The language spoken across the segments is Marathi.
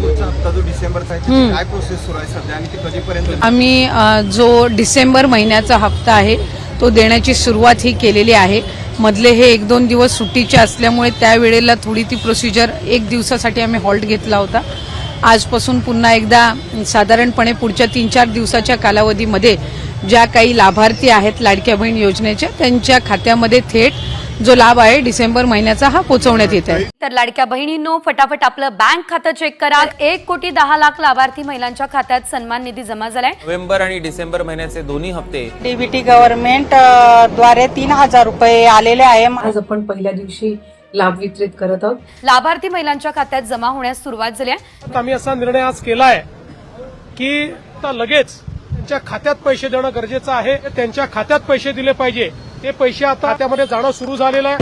पुढचा हप्ता जो डिसेंबरचा आहे त्याची काय प्रोसेस सुरू आहे सध्या आणि ते कधीपर्यंत? आम्ही जो डिसेंबर महिन्याचा हप्ता आहे तो देण्याची सुरुवात ही केलेली आहे। मधले हे 1-2 दिवस सुट्टीचे असल्यामुळे त्यावेळेला थोडी ती प्रोसिजर 1 दिवसासाठी आम्ही हॉल्ट घेतला होता। आजपासून पुन्हा एकदा साधारणपणे पुढच्या 3-4 दिवसाच्या कालावधीमध्ये ज्या काही लाभार्थी आहेत लाडक्या बहीण योजनेच्या त्यांच्या खात्यामध्ये थेट जो लाभ आहे डिसेंबर महिन्याचा हा पोहोचवण्यात येत आहे। तर लाडक्या बहिणींनो फटाफट आपलं बँक खातं चेक करा। 1,10,00,000 लाभार्थी महिलांच्या खात्यात सन्मान निधी जमा झालाय। नोव्हेंबर आणि डिसेंबर महिन्याचे दोन्ही हप्ते डीबीटी गव्हर्नमेंट द्वारे 3,000 रुपये आलेले आहे। आज आपण पहिल्या दिवशी लाभ वितरित करत आहोत। लाभार्थी महिलांच्या खात्यात जमा होण्यास सुरुवात झाली आहे। आम्ही असा निर्णय आज केलाय की आता लगेच त्यांच्या खात्यात पैसे देणं गरजेचं आहे। त्यांच्या खात्यात पैसे दिले पाहिजे। ते पैसे आता खात्यामध्ये जाणं सुरू झालेलं आहे।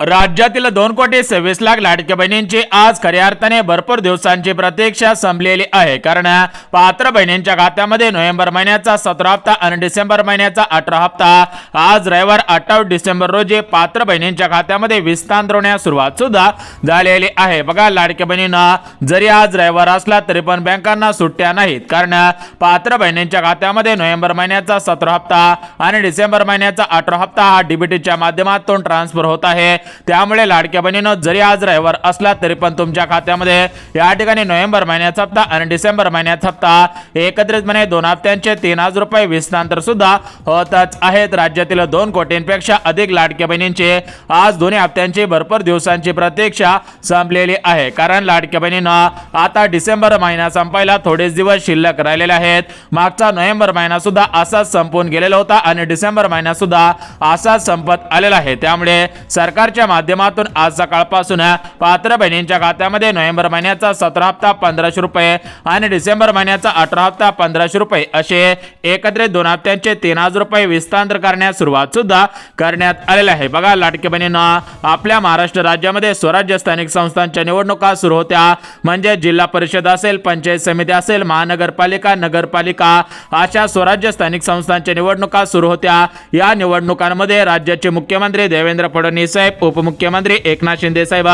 राज्यातील 2,26,00,000 लाडक्या बहिणींची आज खऱ्या अर्थाने भरपूर दिवसांची प्रतीक्षा संपलेली आहे। कारण पात्र बहिणींच्या खात्यामध्ये नोव्हेंबर महिन्याचा 17 हप्ता आणि डिसेंबर महिन्याचा 18 हप्ता आज रविवार 28 डिसेंबर रोजी पात्र बहिणींच्या खात्यामध्ये विस्तारण्यास सुरुवात सुद्धा झालेली आहे। बघा लाडक्या बहिणींना जरी आज रविवार असला तरी पण बँकांना सुट्ट्या नाहीत, कारण पात्र बहिणींच्या खात्यामध्ये नोव्हेंबर महिन्याचा 17 हप्ता आणि डिसेंबर महिन्याचा 18 हप्ता हा डीबीटीच्या माध्यमातून ट्रान्सफर होत आहे। त्यामुळे लाडक्या बहिणींनो जरी आज रविवार असला तरी पण तुमच्या खात्यामध्ये या ठिकाणी नोव्हेंबर महिन्याचा हप्ता आणि डिसेंबर महिन्याचा हप्ता एकत्रितपणे 2 हप्त्यांचे 3,000 रुपये विस्तार सुद्धा होतच आहेत। राज्यातील 2 कोटींपेक्षा अधिक लाडक्या बहिणींचे आज दोन्ही हप्त्यांची भरपूर दिवसांची प्रतीक्षा संपलेली आहे। कारण लाडक्या बहिणींना आता डिसेंबर महिना संपायला थोडेच दिवस शिल्लक राहिलेले आहेत। मागचा नोव्हेंबर महिना सुद्धा असाच संपून गेलेला होता आणि डिसेंबर महिना सुद्धा असाच संपत आलेला आहे। त्यामुळे सरकारच्या माध्यमातून आज सकाळपासून पात्र बहिणींच्या खात्यामध्ये नोव्हेंबर महिन्याचा 17 हप्ता 1,500 रुपये आणि डिसेंबर महिन्याचा 18 हप्ता 1,500 रुपये असे एकत्रित 2 हप्त्यांचे 3,000 रुपये विस्तार करण्यास सुरुवात सुद्धा करण्यात आलेली आहे। बघा लाडक्या बहिणींना आपल्या महाराष्ट्र राज्यामध्ये स्वराज्य स्थानिक संस्थांच्या निवडणुका सुरू होत्या, म्हणजे जिल्हा परिषद असेल, पंचायत समिती असेल, महानगरपालिका, नगरपालिका अशा स्वराज्य स्थानिक संस्थांच्या निवडणुका सुरू होत्या। या निवडणुकांमध्ये राज्याचे मुख्यमंत्री देवेंद्र फडणवीस साहेब, उपमुख्यमंत्री एकनाथ शिंदे साहेब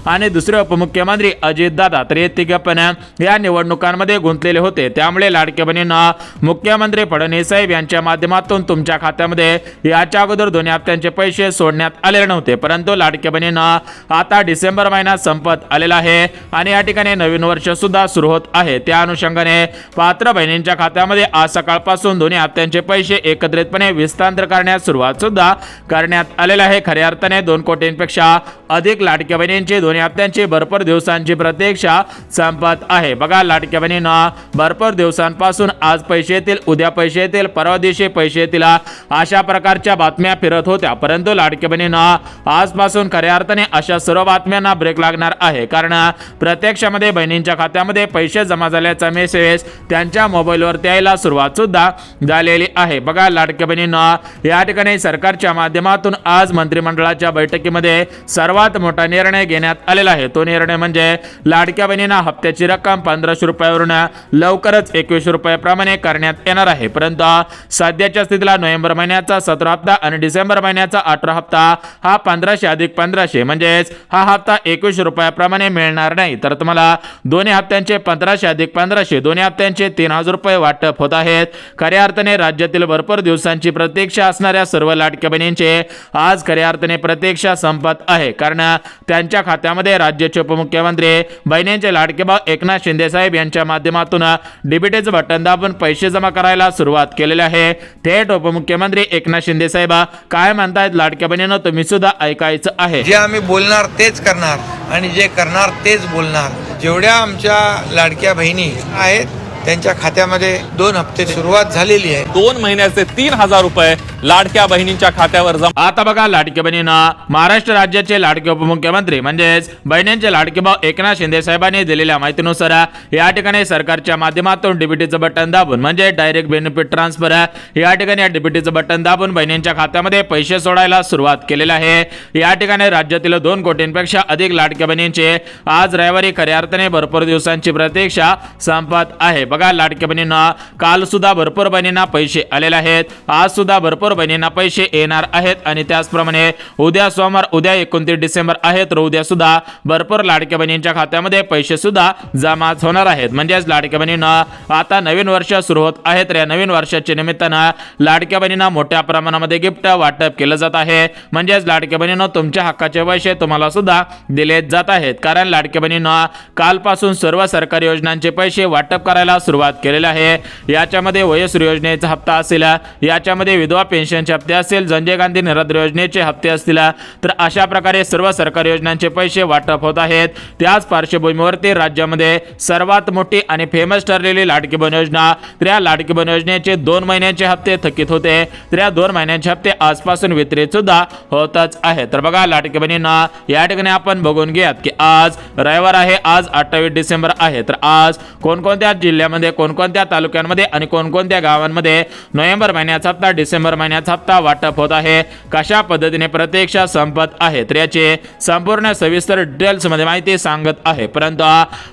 आणि दुसरे उपमुख्यमंत्री अजितदादा तर हे तिघे पण या निवडणुकांमध्ये गुंतलेले होते। त्यामुळे लाडक्या बहिणींना मुख्यमंत्री फडणवीस साहेब यांच्या माध्यमातून तुमच्या खात्यामध्ये याच्या अगोदर दोन्ही हप्त्यांचे पैसे सोडण्यात आलेले नव्हते, परंतु लाडक्या बहिणींना आता डिसेंबर महिना संपत आलेला आहे आणि या ठिकाणी नवीन वर्ष सुद्धा सुरू होत आहे। त्या अनुषंगाने पात्र बहिणींच्या खात्यामध्ये आज सकाळपासून दोन्ही हप्त्यांचे पैसे एकत्रितपणे विस्तार करण्यास सुरुवात सुद्धा करण्यात आलेला आहे। खऱ्या अर्थाने 2 कोटींपेक्षा अधिक लाडक्या बहिणींची दोन्ही हप्त्यांची भरपूर दिवसांची प्रतीक्षा संपत आहे। बघा लाडक्या बहिणींना भरपूर दिवसांपासून आज पैसे येतील, उद्या पैसे येतील, परवा दिवशी पैसे येतील अशा प्रकारच्या बातम्या फिरत होत्या, परंतु लाडक्या बहिणींना आजपासून खऱ्या अर्थाने अशा सर्व बातम्यांना ब्रेक लागणार आहे। कारण प्रत्यक्षामध्ये बहिणींच्या खात्यामध्ये पैसे जमा झाल्याचा मेसेज त्यांच्या मोबाईलवरती यायला सुरुवात सुद्धा झालेली आहे। बघा लाडक्या बहिणींना या ठिकाणी सरकारच्या माध्यमातून आज मंत्रिमंडळाच्या बैठकीमध्ये सर्वात मोठा निर्णय घेण्यात आलेला आहे। तो निर्णय म्हणजे लाडक्या बहिणींना हप्त्याची रक्कम 1,500 रुपयावरून लवकरच 2,100 रुपयाप्रमाणे करण्यात येणार आहे। परंतु सध्याच्या स्थितीला नोव्हेंबर महिन्याचा 17 हप्ता आणि डिसेंबर महिन्याचा 18 हप्ता हा 1,500 अधिक 1,500 म्हणजेच हा हप्ता 2,100 रुपयाप्रमाणे मिळणार नाही, तर तुम्हाला दोन्ही हप्त्यांचे 1,500 अधिक 1,500 दोन्ही हप्त्यांचे 3,000 रुपये वाटप होत आहेत। खऱ्या अर्थाने राज्यातील भरपूर दिवसांची प्रतीक्षा असणाऱ्या सर्व लाडक्या बहिणींचे आज खऱ्या अर्थाने प्रतीक्षा संपत आहे, कारण त्यांच्या खात्यामध्ये राज्याचे उपमुख्यमंत्री बहिणींचे लाडके भाऊ एकनाथ शिंदे साहेब यांच्या माध्यमातून डीबीटीचं बटन दाबून पैसे जमा करायला सुरुवात केलेली आहे। थेट उपमुख्यमंत्री एकनाथ शिंदे साहेब काय म्हणतायत लाडक्या बहिणींनो तुम्ही सुद्धा ऐकायचं आहे। जे आम्ही बोलणार तेच करणार आणि जे करणार तेच बोलणार। जेवढ्या आमच्या लाडक्या बहिणी आहेत त्यांच्या खात्यामध्ये 2 हप्ते सुरुवात झालेली आहे। 2 महिन्याचे 3,000 रुपये लाडक्या बहिणींच्या खात्यावर जमा। आता बघा लाडक्या बहिणींना महाराष्ट्र राज्याचे लाडके उपमुख्यमंत्री म्हणजेच बहिणींचे लाडके भाऊ एकनाथ शिंदे साहेबांनी दिलेल्या माहितीनुसार या ठिकाणी सरकारच्या माध्यमातून डीबीटीचं बटन दाबून म्हणजे डायरेक्ट बेनिफिट ट्रान्सफर या ठिकाणी डीबीटीचं बटन दाबून बहिणींच्या खात्यामध्ये पैसे सोडायला सुरुवात केलेली आहे। या ठिकाणी राज्यातील 2 कोटींपेक्षा अधिक लाडक्या बहिणींचे आज रविवारी खऱ्या अर्थाने भरपूर दिवसांची प्रतीक्षा संपत आहे। बघा लाडक्या बहिणींना काल सुद्धा भरपूर बहिणींना पैसे आलेले आहेत, आज सुद्धा भरपूर बहिणींना पैसे येणार आहेत आणि त्याचप्रमाणे उद्या सोमवार, उद्या 29 डिसेंबर आहे, तर उद्या सुद्धा भरपूर लाडक्या बहिणींच्या खात्यामध्ये पैसे सुद्धा जमा होणार आहेत. म्हणजेच लाडक्या बहिणींना आता नवीन वर्ष सुरू होत आहे, तर या नवीन वर्षाच्या निमित्तानं लाडक्या बहिणींना मोठ्या प्रमाणामध्ये गिफ्ट वाटप केलं जात आहे. म्हणजेच लाडक्या बहिणींना तुमच्या हक्काचे पैसे तुम्हाला सुद्धा दिले जात आहेत, कारण लाडक्या बहिणींना कालपासून सर्व सरकारी योजनांचे पैसे वाटप करायला सुरुवात केलेली आहे. याच्यामध्ये वयोश्री योजनेचा हप्ता असेल, याच्यामध्ये विधवा पेन्शनचे हप्ते असेल, संजय गांधी निराधार योजनेचे हप्ते असतील, तर अशा प्रकारे सर्व सरकारी योजनांचे पैसे वाटप होत आहेत. त्याच पार्श्वभूमीवरती राज्यामध्ये सर्वात मोठी आणि फेमस ठरलेली लाडकी बहीण योजना, तर या लाडकी बहीण योजनेचे 2 महिन्यांचे हप्ते थकीत होते, तर या 2 महिन्यांचे हप्ते आजपासून वितरित सुद्धा होतच आहे. तर बघा लाडकी बहिणींना या ठिकाणी आपण बघून घ्यात की आज रविवार आहे, आज 28 डिसेंबर आहे, तर आज कोणकोणत्या जिल्ह्यामध्ये, कोणकोणत्या तालुक्यांमध्ये आणि कोणकोणत्या गावांमध्ये नोव्हेंबर महिन्याचा हप्ता, डिसेंबर महिन्याचा हप्ता वाटप होत आहे, कशा पद्धतीने प्रत्यक्ष संपत आहे, तर याचे संपूर्ण सविस्तर डिटेल्स मध्ये माहिती सांगत आहे. परंतु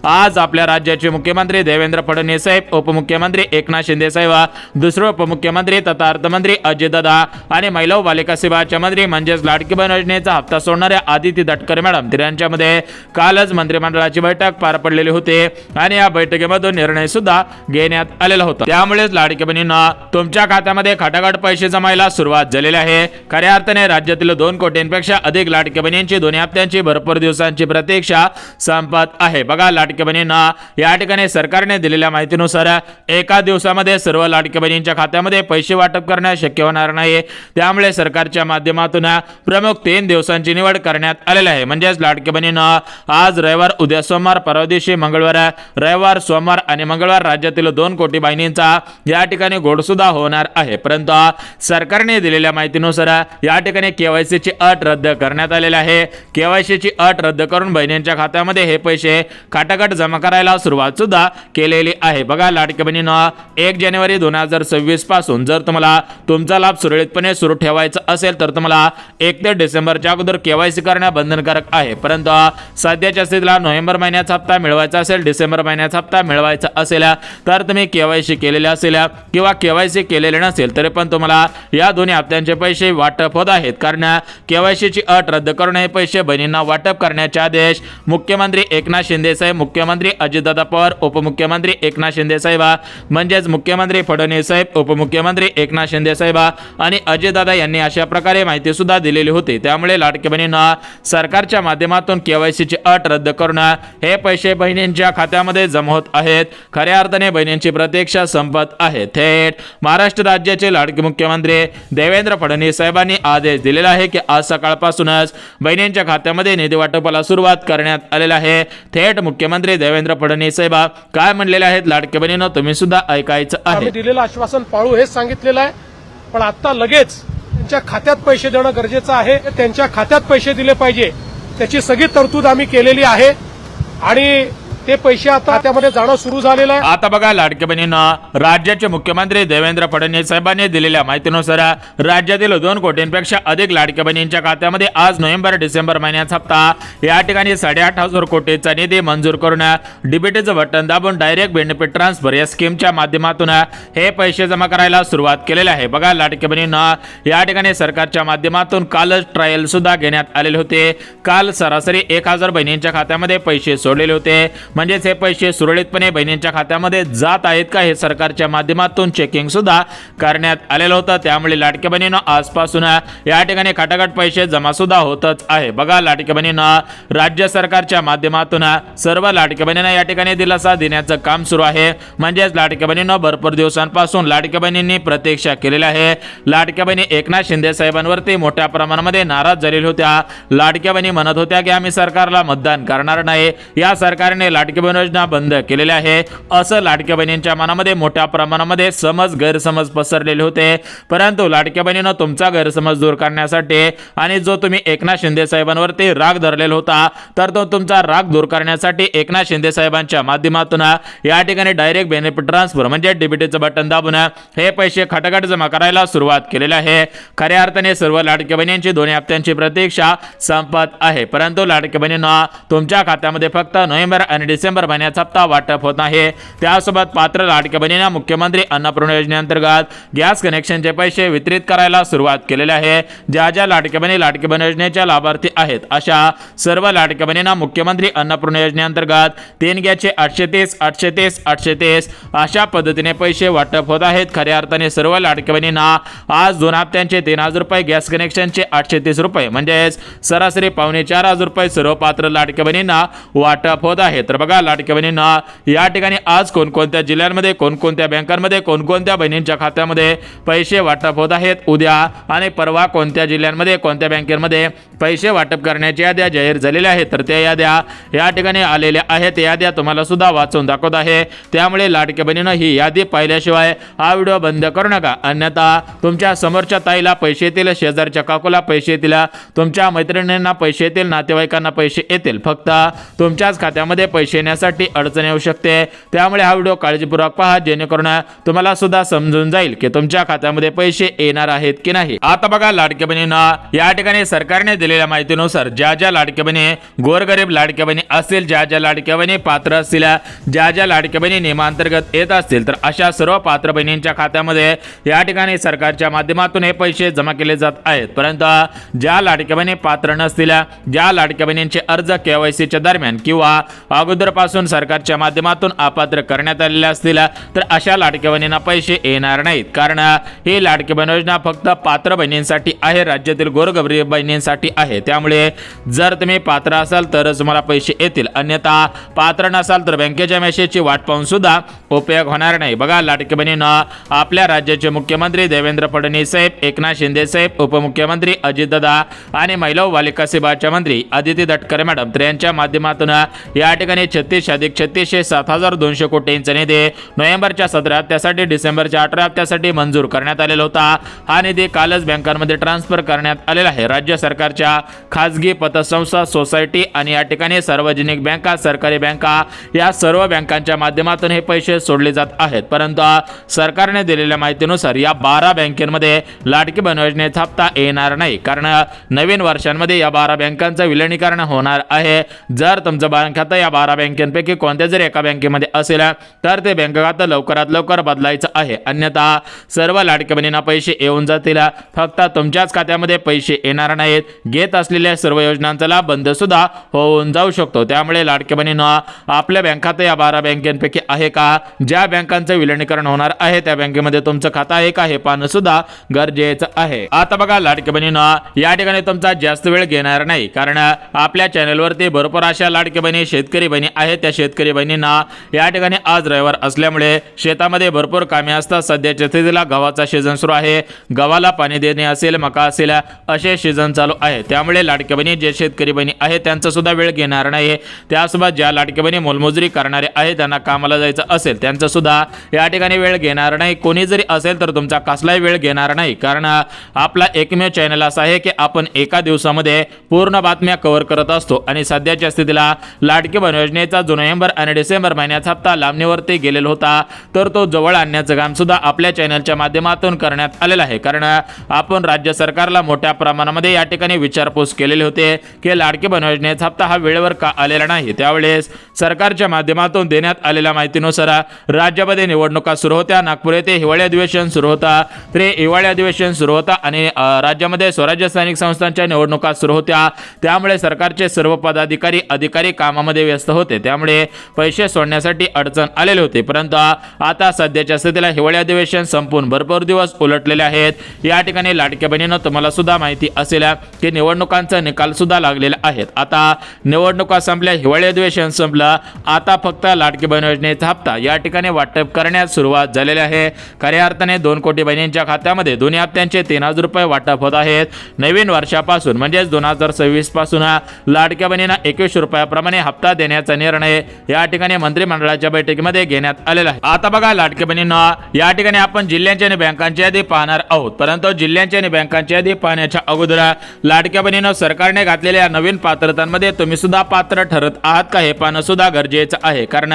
आज आपल्या राज्याचे मुख्यमंत्री देवेंद्र फडणवीस साहेब, उपमुख्यमंत्री एकनाथ शिंदे साहेब, दुसरे उपमुख्यमंत्री तथा अर्थमंत्री अजितदादा आणि महिला व बालिका सेवाचे मंत्री म्हणजेच लाडकी बहीण योजनेचा हप्ता सोडणाऱ्या आदिती तटकरे मॅडम, तर यांच्यामध्ये कालच मंत्रिमंडळाची बैठक पार पडलेली होती आणि या बैठकीमधून निर्णय सुद्धा घेण्यात आलेला होता. त्यामुळेच लाडकी बहिणींना तुमच्या खात्यामध्ये खटाखट पैसे जमायला सुरुवात झालेली आहे. खऱ्या अर्थाने राज्यातील 2 कोटींपेक्षा अधिक लाडकी बहिणींची 2 हप्त्यांची भरपूर दिवसांची प्रतीक्षा संपत आहे. बघा लाडकी बहिणींना या ठिकाणी सरकारने दिलेल्या माहितीनुसार एका दिवसामध्ये सर्व लाडकी बहिणींच्या खात्यामध्ये पैसे वाटप करणे शक्य होणार नाही. त्यामुळे सरकारच्या माध्यमातून प्रमुख 3 दिवसांची निवड करण्यात आलेली आहे. म्हणजेच लाडकी बहिणींना आज रविवार, उद्या सोमवार, परवा दिवशी मंगळवार, रविवार, सोमवार आणि मंगळवार राज्यातील 2 कोटी बहिणींचा या ठिकाणी घोड सुद्धा होणार आहे. परंतु सरकारने दिलेल्या माहितीनुसार या ठिकाणी केवायसी ची अट रद्द करण्यात आलेली आहे. केवायसी ची अट रद्द करून बहिणींच्या खात्यामध्ये हे पैसे खटाखट जमा करायला सुरुवात सुद्धा केलेली आहे. बघा लाडकी बहिणींना 1 जानेवारी 2026 पासून जर तुम्हाला तुमचा लाभ सुरळीतपणे सुरू ठेवायचा असेल तर तुम्हाला 31 डिसेंबरच्या अगोदर केवायसी करणे बंधनकारक आहे. परंतु सध्याच्या स्थितीला नोव्हेंबर महिन्याचा हप्ता मिळवायचा असेल, डिसेंबर महिन्याचा हप्ता मिळवायचा असेल, तर तुम्ही केवायसी केलेले असेल किंवा केवायसी केलेले नसेल तरी पण तुम्हाला या दोन्ही हप्त्यांचे पैसे वाटप होत आहेत. कारण केवायसीची अट रद्द करून हे पैसे बहिणींना वाटप करण्याचे आदेश मुख्यमंत्री एकनाथ शिंदे साहेब, मुख्यमंत्री अजितदादा पवार, उपमुख्यमंत्री एकनाथ शिंदे साहेब म्हणजेच मुख्यमंत्री फडणवीस साहेब, उपमुख्यमंत्री एकनाथ शिंदे साहेब आणि अजितदादा यांनी अशा प्रकारे माहिती सुद्धा दिलेली होती. त्यामुळे लाडकी बहिणींना सरकारच्या माध्यमातून केवायसीची अट रद्द करून हे पैसे बहिणींच्या खात्यामध्ये जमा होत आहेत. खऱ्या अर्थाने बहिणींची प्रतीक्षा संपत आहे. थेट महाराष्ट्र राज्याचे लाडके मुख्यमंत्री देवेंद्र फडणवीस साहेबांनी आदेश दिलेला आहे की आज सकाळपासूनच बहिणींच्या खात्यामध्ये निधी वाटपाला सुरुवात करण्यात आलेली आहे. थेट मुख्यमंत्री देवेंद्र फडणवीस साहेब काय म्हणलेले आहेत लाडकी बहिणींनो तुम्ही सुद्धा ऐकायचं आहे. आम्ही दिलेलं आश्वासन पाळू हेच सांगितलेलं आहे, पण आता लगेच त्यांच्या खात्यात पैसे देणं गरजेचं आहे. त्यांच्या खात्यात पैसे दिले पाहिजे त्याची सगळी तरतूद आम्ही केलेली आहे आणि ते पैसे आता खात्यामध्ये जाणं सुरू झालेलं आहे. आता बघा लाडक्या बहिणींना राज्याचे मुख्यमंत्री देवेंद्र फडणवीस साहेबांनी दिलेल्या माहितीनुसार राज्यातील 2 कोटींपेक्षा अधिक लाडक्या बहिणींच्या खात्यामध्ये आज नोव्हेंबर डिसेंबर महिन्याचा हप्ता या ठिकाणी 8,500 कोटीचा निधी मंजूर करून डीबीटीचं बटन दाबून डायरेक्ट बेनिफिट ट्रान्सफर या स्कीमच्या माध्यमातून हे पैसे जमा करायला सुरुवात केलेली आहे. बघा लाडक्या बहिणींना या ठिकाणी सरकारच्या माध्यमातून कालच ट्रायल सुद्धा घेण्यात आलेले होते. काल सरासरी 1,000 बहिणींच्या खात्यामध्ये पैसे सोडलेले होते. म्हणजेच हे पैसे सुरळीतपणे बहिणींच्या खात्यामध्ये जात आहेत का हे सरकारच्या माध्यमातून चेकिंग सुद्धा करण्यात आलेलं होतं. त्यामुळे लाडक्या बहिणींना आजपासून या ठिकाणी खटाखट पैसे जमा सुद्धा होतच आहे. बघा लाडक्या बहिणींना राज्य सरकारच्या माध्यमातून सर्व लाडक्या बहिणींना या ठिकाणी दिलासा देण्याचं काम सुरू आहे. म्हणजेच लाडक्या बहिणींना भरपूर दिवसांपासून लाडक्या बहिणींनी प्रतीक्षा केलेली आहे. लाडक्या बहिणी एकनाथ शिंदे साहेबांवरती मोठ्या प्रमाणामध्ये नाराज झालेल्या होत्या. लाडक्या बहिणी म्हणत होत्या की आम्ही सरकारला मतदान करणार नाही, या सरकारने लाडकी बहीण योजना बंद केलेली आहे असं लाडक्या बहिणींच्या मनामध्ये मोठ्या प्रमाणामध्ये गैरसमज पसरलेले होते. परंतु लाडक्या बहिणीनं तुमचा गैरसमज दूर करण्यासाठी आणि जो तुम्ही एकनाथ शिंदे साहेबांवरती राग धरलेला होता तर तो तुमचा राग दूर करण्यासाठी एकनाथ शिंदे साहेबांच्या माध्यमातून या ठिकाणी डायरेक्ट बेनिफिट ट्रान्सफर म्हणजे डीबीटीचं बटन दाबून हे पैसे खटाखट जमा करायला सुरुवात केलेली आहे. खऱ्या अर्थाने सर्व लाडक्या बहिणींची 2 हप्त्यांची प्रतीक्षा संपत आहे. परंतु लाडक्या बहिणींना तुमच्या खात्यामध्ये फक्त नोव्हेंबर आणि डिसेंबर महिन्याचा हप्ता वाटप होत आहे। त्यासोबत पात्र लाडक्या बहिणींना मुख्यमंत्री अन्नपूर्णा योजनेअंतर्गत गॅस कनेक्शनचे पैसे वितरित करायला सुरुवात केलेली आहे। ज्या लाडक्या बहिणी लाडकी बहीण योजनेच्या लाभार्थी आहेत अशा सर्व लाडक्या बहिणींना मुख्यमंत्री अन्नपूर्णा योजनेअंतर्गत 3 गॅसचे 830 अशा पद्धतीने पैसे वाटप होत आहेत। खऱ्या अर्थाने सर्व लाडक्या बहिणींना आज 2 हप्त्यांचे 3000 रुपये, गॅस कनेक्शनचे 830 रुपये म्हणजेच सरासरी 4,500 रुपये सर्व पात्र लाडक्या बहिणींना वाटप होत आहे। तर बघा लाडक्या बहिणींना या ठिकाणी आज कोणकोणत्या जिल्ह्यांमध्ये, कोणकोणत्या बँकांमध्ये, कोणकोणत्या बहिणींच्या खात्यामध्ये पैसे वाटप होत आहेत, उद्या आणि परवा कोणत्या जिल्ह्यांमध्ये, कोणत्या बँकेमध्ये पैसे वाटप करण्याच्या याद्या जाहीर झालेल्या आहेत। तर त्या याद्या या ठिकाणी आलेल्या आहेत। याद्या तुम्हाला सुद्धा वाचून दाखवत आहे, त्यामुळे लाडक्या बहिणीनं ही यादी पाहिल्याशिवाय हा व्हिडिओ बंद करू नका, अन्यथा तुमच्या समोरच्या ताईला पैसे येतील, शेजारच्या काकूला पैसे येतील, तुमच्या मैत्रिणींना पैसे येतील, नातेवाईकांना पैसे येतील, फक्त तुमच्याच खात्यामध्ये पैसे येण्यासाठी अडचण येऊ शकते। त्यामुळे हा व्हिडिओ काळजीपूर्वक पहा, जेणेकरून तुम्हाला सुद्धा समजून जाईल की तुमच्या खात्यामध्ये पैसे येणार आहेत की नाही। आता बघा लाडक्या बहिणींना या ठिकाणी सरकारने दिलेल्या माहितीनुसार ज्या लाडक्या बहिणी गोरगरीब लाडक्या बहिणी असतील, ज्या लाडक्या बहिणी पात्र असतील, ज्या लाडक्या बहिणी नियमांतर्गत येत असतील, तर अशा सर्व पात्र बहिणींच्या खात्यामध्ये या ठिकाणी सरकारच्या माध्यमातून हे पैसे जमा केले जात आहेत। परंतु ज्या लाडक्या बहिणी पात्र नसतील, ज्या लाडक्या बहिणींचे अर्ज केवायसीच्या दरम्यान किंवा अगोदरपासून सरकारच्या माध्यमातून अपात्र करण्यात आलेले असतील, तर अशा लाडक्या बहिणींना पैसे येणार नाहीत, कारण ही लाडकी बहीण योजना फक्त पात्र बहिणींसाठी आहे, राज्यातील गोरगरीब बहिणींसाठी आहे। त्यामुळे जर तुम्ही पात्र असाल तरच तुम्हाला पैसे येतील, अन्यथा पात्र नसाल तर बँकेच्या मेसेजची वाट पाहून सुद्धा उपयोग होणार नाही। बघा लाडक्या बहिणींना आपल्या राज्याचे मुख्यमंत्री देवेंद्र फडणवीस साहेब, एकनाथ शिंदे साहेब, उपमुख्यमंत्री अजितदादा आणि महिला व बालिका सेवाचे मंत्री अदिती तटकरे मॅडम तर यांच्या माध्यमातून या ठिकाणी 36+36 7,200 कोटींचा निधी नोव्हेंबरच्या 17 हप्त्यासाठी, डिसेंबरच्या 18 हप्त्यासाठी मंजूर करण्यात आलेला होता। हा निधी कालच बँकांमध्ये ट्रान्सफर करण्यात आलेला आहे। राज्य सरकारच्या खासगी पतसंस्था, सोसायटी आणि या ठिकाणी सार्वजनिक बँका, सरकारी बँका या सर्व बँकांच्या माध्यमातून हे पैसे सोडले जात आहेत। परंतु सरकारने दिलेल्या माहितीनुसार या 12 बँकांमध्ये लाडकी बहीण योजनेचा हप्ता येणार नाही, कारण नवीन वर्षांमध्ये या 12 बँकांचं विलीनीकरण होणार आहे। जर तुमचं बँक खातं या 12 बँकांपैकी कोणत्या जर एका बँकेमध्ये असेल तर ते बँक खातं लवकरात लवकर बदलायचं आहे, अन्यथा सर्व लाडक्या बहिणींना पैसे येऊन जातील, फक्त तुमच्याच खात्यामध्ये पैसे येणार नाहीत। घेत असलेल्या सर्व योजनांचा लाभ बंद सुद्धा होऊन जाऊ शकतो। त्यामुळे लाडक्या बहिणींना आपल्या बँक खातं या 12 बँकांपैकी आहे का, ज्या बँकांचं विलीनीकरण होणार आहे त्या बँकेमध्ये तुमचं खातं आहे का हे पाहणं सुद्धा गरजेचं आहे। आता बघा लाडक्या बहिणींना या ठिकाणी तुमचा जास्त वेळ घेणार नाही, कारण आपल्या चॅनलवरती भरपूर अशा लाडक्या बहिणी शेतकरी बहिणी आहेत। त्या शेतकरी बहिणींना या ठिकाणी आज रविवार असल्यामुळे शेतामध्ये भरपूर कामे असतात। सध्याच्या स्थितीला गव्हाचा सीझन सुरू आहे, गव्हाला पाणी देणे असेल, मका असेल, असे सीझन चालू आहे। त्यामुळे लाडक्या बहिणी जे शेतकरी बहिणी आहेत त्यांचा सुद्धा वेळ घेणार नाही। त्यासोबत ज्या लाडक्या बहिणी मोलमजुरी करणारे आहेत, त्यांना कामाला जायचं असेल, त्यांचा सुद्धा या ठिकाणी वेळ घेणार नाही। कोणी जरी असेल तर तुमचा कसलाही वेळ घेणार नाही, कारण आपला एकमेव चॅनल असा आहे की आपण एका दिवसामध्ये पूर्ण बातम्या कव्हर करत असतो आणि सध्याच्या स्थितीला लाडकी बहीण योजनेचा जो नोव्हेंबर आणि डिसेंबर महिन्याचा हप्ता लांबणीवरती गेलेला होता तर तो जवळ आणण्याचं काम सुद्धा आपल्या चॅनलच्या माध्यमातून करण्यात आलेलं आहे। कारण आपण राज्य सरकारला मोठ्या प्रमाणामध्ये या ठिकाणी विचारपूस केलेले होते की लाडकी बहीण योजनेचा हप्ता हा वेळेवर का आलेला नाही। त्यावेळेस सरकारच्या माध्यमातून देण्यात आलेल्या माहितीनुसार राज्यामध्ये निवडणुका सुरू होत्या, नागपूर येथे हिवाळी अधिवेशन सुरू होता, ते हिवाळी अधिवेशन सुरू होता आणि राज्यामध्ये स्वराज्य स्थानिक संस्थांच्या निवडणुका सुरू होत्या। त्यामुळे सरकारचे सर्व पदाधिकारी अधिकारी कामामध्ये व्यस्त होते, त्यामुळे पैसे सोडण्यासाठी अडचण आलेले होते। परंतु आता सध्याच्या स्थितीला हिवाळी अधिवेशन संपून भरपूर दिवस उलटलेले आहेत। या ठिकाणी लाडक्या बहिणींना तुम्हाला सुद्धा माहिती असेल की निवडणुकांचा निकाल सुद्धा लागलेला आहेत। आता निवडणुका संपल्या, हिवाळी अधिवेशन संपलं, आता फक्त लाडकी बहीण योजनेचा हप्ता या ठिकाणी वाटप करण्यास सुरुवात झालेली आहे। खऱ्या अर्थाने 2 कोटी बहिणींच्या खात्यामध्ये दोन्ही हप्त्यांचे 3,000 रुपये वाटप होत आहेत। नवीन वर्षापासून म्हणजेच 2026 पासून लाडक्या बहिणींना 21 रुपयाप्रमाणे हप्ता देण्याचा निर्णय या ठिकाणी मंत्रिमंडळाच्या बैठकीमध्ये घेण्यात आलेला आहे। आता बघा लाडक्या बहिणींना या ठिकाणी आपण जिल्ह्यांची आणि बँकांची यादी पाहणार आहोत, परंतु जिल्ह्यांची आणि बँकांची यादी पाहण्याच्या अगोदर लाडक्या बहिणींना सरकारने घातलेल्या नवीन पात्रतांमध्ये तुम्ही सुद्धा पात्र ठरत आहात का हे पाहणं सुद्धा गरजेचं आहे, कारण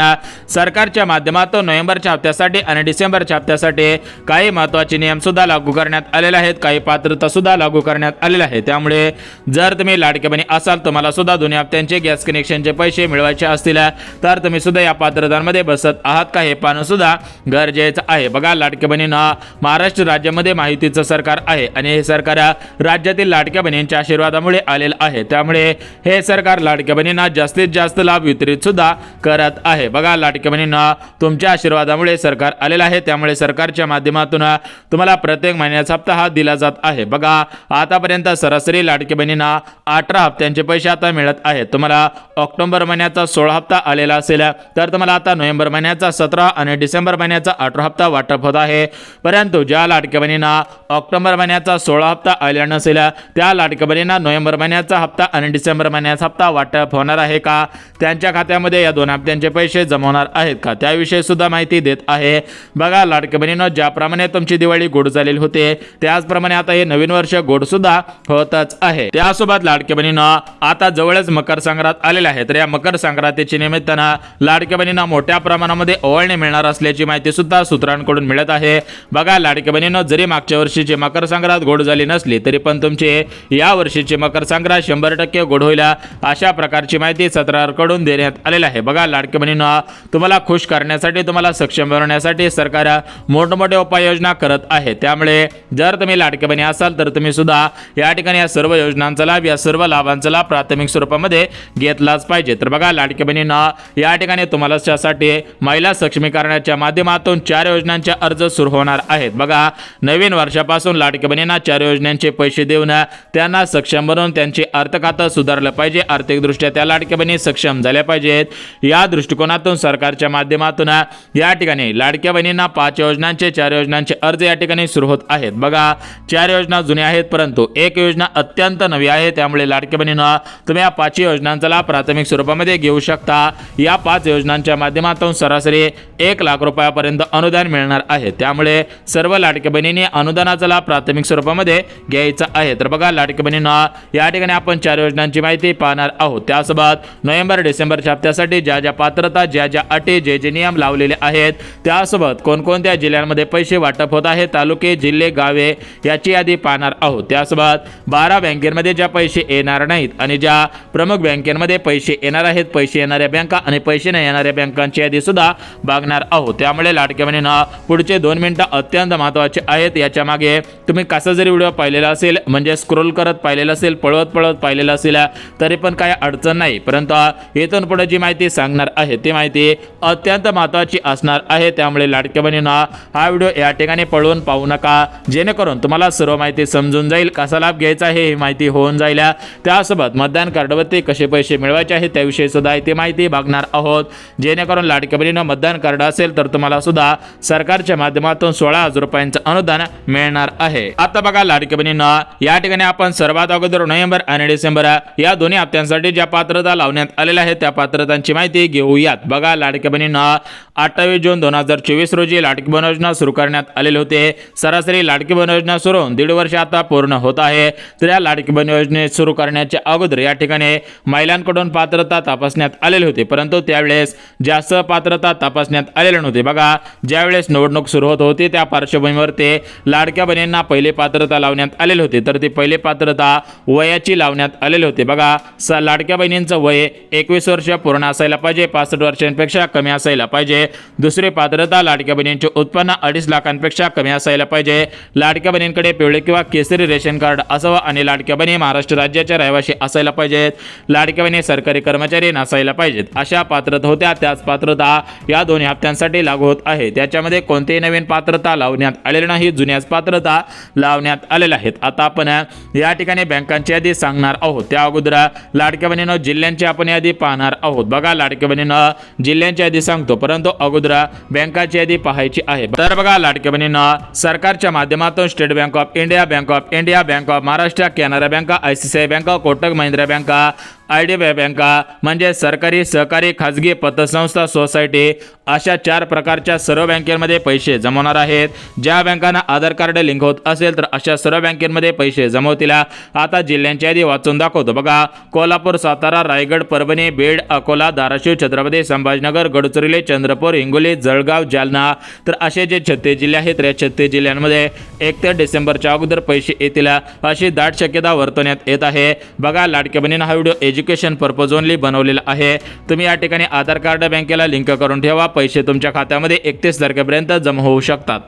सरकारच्या माध्यमातून नोव्हेंबरच्या हप्त्यासाठी आणि डिसेंबरच्या हप्त्यासाठी काही महत्त्वाचे नियम सुद्धा लागू करण्यात आलेले आहेत, काही पात्रता सुद्धा लागू करण्यात आलेले आहे। त्यामुळे जर तुम्ही लाडक्या बहिणी असाल, तुम्हाला सुद्धा दोन्ही हप्त्यांचे गॅस कनेक्शनचे पैसे मिळवायचे वर्ष असतील तर तुम्ही सुद्धा या पात्रतांमध्ये बसत आहात का हे पाहणं सुद्धा गरजेचं आहे. बघा लाडक्या बहिणींना महाराष्ट्र राज्यामध्ये माहितीचं सरकार आहे आणि हे सरकार राज्यातील लाडक्या बहिणींच्या आशीर्वादामुळे आलेलं आहे. त्यामुळे हे सरकार लाडक्या बहिणींना जास्तीत जास्त लाभ वितरित सुद्धा करत आहे. बघा लाडक्या बहिणींना तुमच्या आशीर्वादामुळे सरकार आलेलं आहे. त्यामुळे सरकारच्या माध्यमातून तुम्हाला प्रत्येक महिन्याचा हप्ता हा दिला जात आहे. बघा आतापर्यंत सरासरी लाडक्या बहिणींना 18 हप्त्यांचे पैसे आता मिळत आहेत. तुम्हाला ऑक्टोबर महिन्याचा 16 हप्ता आलेला असेल तर तुम्हाला आता नोव्हेंबर महिन्याचा 17 आणि डिसेंबर महिन्याचा 18 हप्ता वाटप होत आहे. परंतु ज्या लाडक्या बहिणींना ऑक्टोबर महिन्याचा 16 हप्ता आलेला नसेल त्या लाडक्या बहिणींना नोव्हेंबर महिन्याचा हप्ता आणि डिसेंबर महिन्याचा हप्ता वाटप होणार आहे का, त्यांच्या खात्यामध्ये या 2 हप्त्यांचे पैसे जमा होणार आहेत का, त्याविषयी सुद्धा माहिती देत आहे. बघा लाडक्या बहिणींनो, ज्याप्रमाणे तुमची दिवाळी गोड झालेली होते त्याचप्रमाणे आता हे नवीन वर्ष गोड सुद्धा होतच आहे. त्यासोबत लाडक्या बहिणींनो, आता जवळच मकर संक्रांत आलेले आहे. तर या मकर संक्रांतीच्या निमित्तानं लाडक्या बहिणींना मोठ्या प्रमाणामध्ये ओवाळणी मिळणार असल्याची माहिती सुद्धा सूत्रांकडून मिळत आहे. बघा लाडक्या बहिणींनो, जरी मागच्या वर्षीची मकर संक्रांत गोड झाली नसली तरी पण तुमचे या वर्षीची मकर संक्रांत 100% गोड होईल अशा प्रकारची माहिती सरकारकडून देण्यात आलेली आहे. बघा लाडक्या बहिणींनो, तुम्हाला खुश करण्यासाठी, तुम्हाला सक्षम बनवण्यासाठी सरकार मोठमोठ्या उपाययोजना करत आहे. त्यामुळे जर तुम्ही लाडक्या बहिणी असाल तर तुम्ही सुद्धा या ठिकाणी या सर्व योजनांचा लाभ, या सर्व लाभांचा लाभ प्राथमिक स्वरूपामध्ये घेतलाच पाहिजे. तर बघा लाडक्या बहिणींना, या ठिकाणी तुम्हाला त्यासाठी महिला सक्षमीकरणाच्या माध्यमातून 4 योजनांचे अर्ज सुरू होणार आहेत. बघा नवीन वर्षापासून लाडक्या बहिणींना 4 योजनांचे पैसे देऊन त्यांना सक्षम बनवून त्यांचे अर्थखातं सुधारलं पाहिजे. आर्थिकदृष्ट्या त्या लाडक्या बहिणी सक्षम झाल्या पाहिजेत. या दृष्टिकोनातून सरकारच्या माध्यमातून या ठिकाणी लाडक्या बहिणींना 5 योजनांचे 4 योजनांचे अर्ज या ठिकाणी सुरू होत आहेत. बघा 4 योजना जुन्या आहेत परंतु एक योजना अत्यंत नवी आहे. त्यामुळे लाडक्या बहिणींना तुम्ही या 5 योजनांचा लाभ प्राथमिक स्वरूपामध्ये घेऊ शकता. या 5 योजनांच्या माध्यमातून सरासरी 1 लाख रुपयापर्यंत अनुदान मिळणार आहे. त्यामुळे सर्व लाडक्या बहिणींनी अनुदानाचा लाभ प्राथमिक स्वरूपामध्ये घ्यायचा आहे. तर बघा लाडक्या बहिणींना, या ठिकाणी आपण 4 योजनांची माहिती पाहणार आहोत. त्यासोबत नोव्हेंबर डिसेंबरच्या हप्त्यासाठी ज्या ज्या पात्रता, ज्या ज्या अटी, जे नियम लावलेले आहेत, त्यासोबत कोणकोणत्या जिल्ह्यांमध्ये पैसे वाटप होत आहे, तालुके, जिल्हे, गावे याची यादी पाहणार आहोत. त्यासोबत 12 बँकेमध्ये ज्या पैसे येणार नाहीत आणि ज्या प्रमुख बँकेमध्ये पैसे येणार आहेत, पैसे येणाऱ्या बँका आणि पैसे नाही येणाऱ्या बँकांची यादी सुद्धा बघणार आहोत. त्यामुळे लाडक्या बहिणींना पुढचे 2 मिनिटं अत्यंत महत्त्वाचे आहेत. याच्या मागे तुम्ही कसा जरी व्हिडिओ पाहिलेला असेल, म्हणजे स्क्रोल करत पाहिलेला असेल, पळवत पाहिलेला असेल तरी पण काही अडचण नाही. परंतु इथून पुढे जी माहिती सांगणार आहे ती माहिती अत्यंत महत्त्वाची असणार आहे. त्यामुळे लाडक्या बहिणींना हा व्हिडिओ या ठिकाणी पळवून पाहू नका, जेणेकरून तुम्हाला सर्व माहिती समजून जाईल, कसा लाभ घ्यायचा आहे ही माहिती होऊन जाईल. त्यासोबत मतदान कार्डवरती कसे पैसे मिळवायचे आहेत त्याविषयी सुद्धा ती माहिती बघणार आहोत. जेणेकरून लाडक्या बहिणींना मतदान कार्ड असेल तर तुम्हाला सुद्धा सरकारच्या माध्यमातून 16,000 रुपयांचं अनुदान मिळणार आहे. आता बघा लाडक्या बहिणींना, या ठिकाणी आपण सर्वात अगोदर नोव्हेंबर आणि डिसेंबर या दोन्ही हप्त्यांसाठी ज्या पात्रता लावण्यात आलेल्या आहेत त्या पात्रतांची माहिती घेऊयात. बघा लाडक्या बहिणींना, 28 जून 2024 रोजी लाडकी बहीण योजना सुरू करण्यात आलेले होते. सरासरी लाडकी बहीण योजना सुरू होऊन 1.5 वर्ष आता पूर्ण होत आहे. तर या लाडकी बहीण योजने सुरू करण्याच्या अगोदर या ठिकाणी महिलांकडून पात्रता तपासण्यात आलेली होती, परंतु त्यावेळेस जास्त पात्रता तपासण्यात आलेली नव्हती. बघा ज्यावेळेस निवडणूक सुरू होत होती त्या पार्श्वभूमीवर ते लाडक्या बहिणींना पहिले पात्रता लावण्यात आलेली होती. तर ती पहिले पात्रता वयाची लावण्यात आलेली होती. बघा लाडक्या बहिणींचं वय 21 वर्ष पूर्ण असायला पाहिजे, 65 वर्षांपेक्षा कमी असायला पाहिजे. दुसरी पात्रता, लाडक्या बहिणींचे उत्पन्न 2.5 लाखांपेक्षा कमी असायला पाहिजे. लाडक्या बहिणींकडे पिवळे किंवा केसरी रेशन कार्ड असावं आणि लाडक्या बहिणी महाराष्ट्र राज्याच्या रहिवासी असायला पाहिजेत. लाडक्या बहिणी सरकारी कर्मचारी नसायला पाहिजेत. अशा पात्रता होत्या. त्याच पात्रता या दोन्ही हप्त्यांसाठी लागू होत आहे. त्याच्यामध्ये कोणतीही नवीन पात्रता लावण्यात आलेली नाही, जुन्याच पात्रता लावण्यात आलेल्या आहेत. आता आपण या ठिकाणी बँकांची यादी सांगणार आहोत. त्या अगोदर लाडक्या बहिणींनो जिल्ह्यांची आपण यादी पाहणार आहोत. बघा लाडक्या बहिणींनो, जिल्ह्यांची यादी सांगतो परंतु अगोदर बँकाची यादी पाहायची आहे. तर बघा लाडक्या बहिणींनो, सरकारच्या माध्यमातून state bank of India, bank of India, bank of Maharashtra, Canara बँका, ICICI बँका, कोटक महिंद्रा बँका, IDBI बँका म्हणजे सरकारी, सहकारी, खाजगी, पतसंस्था, सोसायटी अशा 4 प्रकारच्या सर्व बँकेमध्ये पैसे जमवणार आहेत. ज्या बँकांना आधार कार्ड लिंक होत असेल तर अशा सर्व बँकेमध्ये पैसे जमवतील. आता जिल्ह्यांची यादी वाचून दाखवतो. बघा कोल्हापूर, सातारा, रायगड, परभणी, बीड, अकोला, धाराशिव, छत्रपती संभाजीनगर, गडचिरोली, चंद्रपूर, हिंगोली, जळगाव, जालना तर असे जे 36 जिल्हे आहेत या 36 जिल्ह्यांमध्ये 31 डिसेंबरच्या अगोदर पैसे येतील अशी दाट शक्यता वर्तवण्यात येत आहे. बघा लाडक्या बहिणींना हा व्हिडिओ एज्युकेशन पर्पज ओनली बनवलेलं आहे। तुम्ही या ठिकाणी आधार कार्ड बँकेला लिंक करून ठेवा, पैसे तुमच्या खात्यामध्ये 31 तारखेपर्यंत जमा होऊ शकतात।